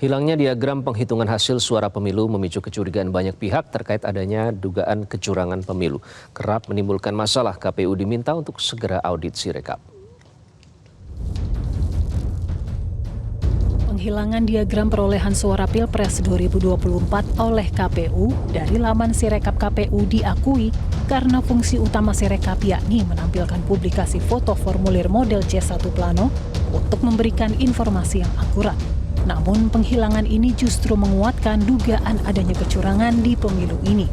Hilangnya diagram penghitungan hasil suara pemilu memicu kecurigaan banyak pihak terkait adanya dugaan kecurangan pemilu. Kerap menimbulkan masalah, KPU diminta untuk segera audit Sirekap. Penghilangan diagram perolehan suara Pilpres 2024 oleh KPU dari laman Sirekap KPU diakui karena fungsi utama Sirekap yakni menampilkan publikasi foto formulir model C1 Plano untuk memberikan informasi yang akurat. Namun penghilangan ini justru menguatkan dugaan adanya kecurangan di pemilu ini.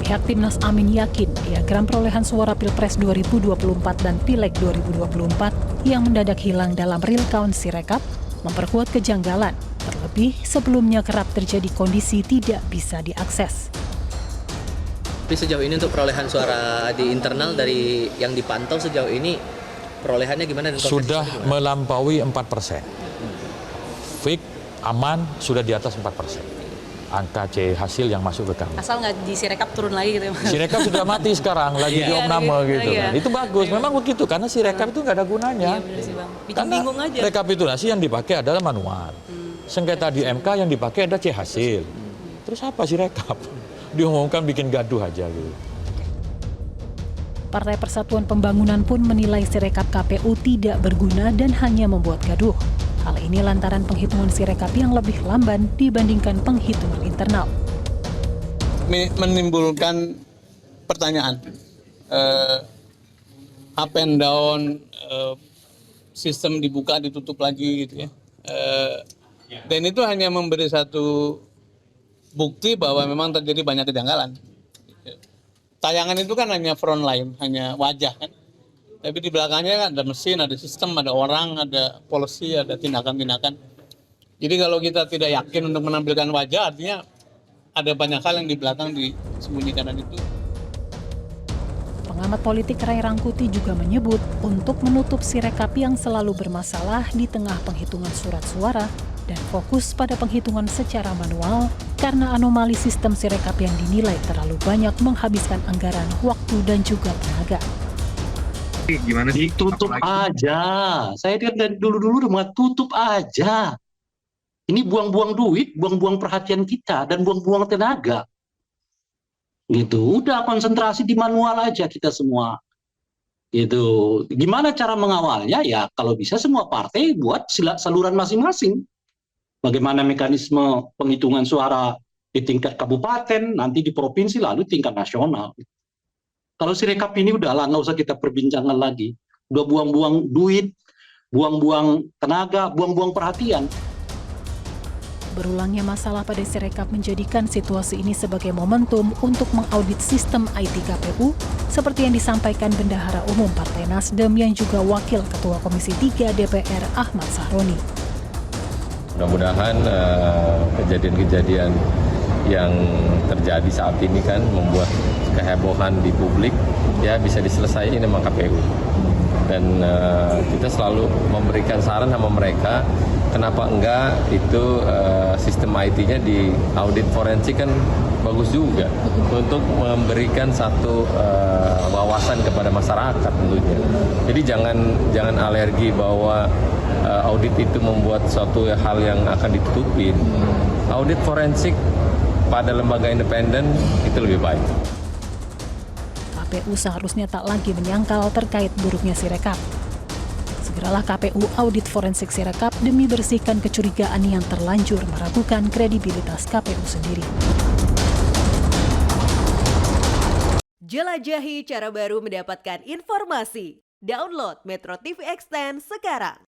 Pihak Timnas Amin yakin diagram perolehan suara Pilpres 2024 dan Pileg 2024 yang mendadak hilang dalam real count Sirekap memperkuat kejanggalan, terlebih sebelumnya kerap terjadi kondisi tidak bisa diakses. Tapi sejauh ini untuk perolehan suara di internal dari yang dipantau sejauh ini perolehannya gimana? Sudah melampaui 4%. Fik, aman, sudah di atas 4%. Angka C hasil yang masuk ke kami. Asal nggak di Sirekap turun lagi gitu ya, Mas? Sirekap sudah mati sekarang, lagi diopname gitu kan. Itu bagus, memang begitu, karena Sirekap itu nggak ada gunanya. Iya benar sih Bang, bikin Karena bingung aja. rekapitulasi yang dipakai adalah manual. Sengketa di MK yang dipakai ada C hasil. Terus apa Sirekap? Diumumkan bikin gaduh aja gitu. Partai Persatuan Pembangunan pun menilai Sirekap KPU tidak berguna dan hanya membuat gaduh. Hal ini lantaran penghitungan Sirekap yang lebih lamban dibandingkan penghitungan internal. Menimbulkan pertanyaan, up and down, sistem dibuka ditutup lagi gitu ya. Dan itu hanya memberi satu bukti bahwa memang terjadi banyak kejanggalan. Tayangan itu kan hanya front line, hanya wajah kan. Tapi di belakangnya kan ada mesin, ada sistem, ada orang, ada policy, ada tindakan-tindakan. Jadi kalau kita tidak yakin untuk menampilkan wajah, artinya ada banyak hal yang di belakang disembunyikan itu. Pengamat politik Ray Rangkuti juga menyebut untuk menutup Sirekap yang selalu bermasalah di tengah penghitungan surat suara dan fokus pada penghitungan secara manual karena anomali sistem Sirekap yang dinilai terlalu banyak menghabiskan anggaran, waktu, dan juga tenaga. Gimana sih? Ditutup aja. Saya lihat dari dulu-dulu rumah tutup aja. Ini buang-buang duit, buang-buang perhatian kita, dan buang-buang tenaga. Gitu. Udah konsentrasi di manual aja kita semua. Gitu. Gimana cara mengawalnya? Ya kalau bisa semua partai buat saluran masing-masing. Bagaimana mekanisme penghitungan suara di tingkat kabupaten, nanti di provinsi, lalu tingkat nasional. Kalau Sirekap ini udahlah, nggak usah kita perbincangkan lagi. Udah buang-buang duit, buang-buang tenaga, buang-buang perhatian. Berulangnya masalah pada Sirekap menjadikan situasi ini sebagai momentum untuk mengaudit sistem IT KPU, seperti yang disampaikan Bendahara Umum Partai Nasdem yang juga Wakil Ketua Komisi 3 DPR Ahmad Sahroni. Mudah-mudahan kejadian-kejadian yang terjadi saat ini kan membuat kehebohan di publik ya bisa diselesaikan sama KPU. Dan kita selalu memberikan saran sama mereka, kenapa enggak itu sistem IT-nya di audit forensik kan bagus juga untuk memberikan satu wawasan kepada masyarakat tentunya. Jadi jangan alergi bahwa audit itu membuat suatu hal yang akan ditutupin. Audit forensik pada lembaga independen itu lebih baik. KPU seharusnya tak lagi menyangkal terkait buruknya Sirekap. Segeralah KPU audit forensik Sirekap demi bersihkan kecurigaan yang terlanjur meragukan kredibilitas KPU sendiri. Jelajahi cara baru mendapatkan informasi. Download Metro TV Extend sekarang.